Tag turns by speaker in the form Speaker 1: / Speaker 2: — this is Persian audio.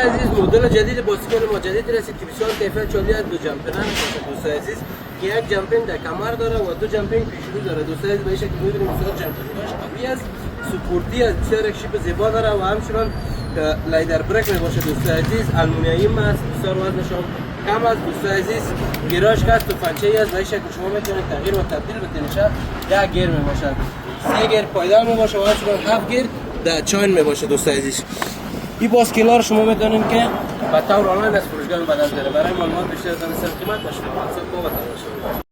Speaker 1: عزیز مدل جدید باسکل ما جدید رسید که بسیار کیفیت چالی از دو جمپر باشه دوست عزیز که یک جمپینگ در کمر داره و دو جمپینگ پیشرو داره دوست عزیز. به این شکل می‌بینید بسیار جمپینگش قوی است، سپورتی است، بسیار یک شیپ زیبا داره و همچنان لایدر بریک میباشه دوست عزیز. آلومینیوم است، بسیار وزنش کم است دوست عزیز. گیراش کست و فنچه است، به این شکل شما میتونید تغییر و تبدیل بدید. یک گیر میباشد، 3 گیر پایدار میباشه و همچنان 7 گیر در چاین میباشه دوست عزیز. این باسکل‌ها رو شما می‌دونید که به طور آنلاین از فروشگاه بدل داره. برای معلومات بیشتر از این قیمت باشه.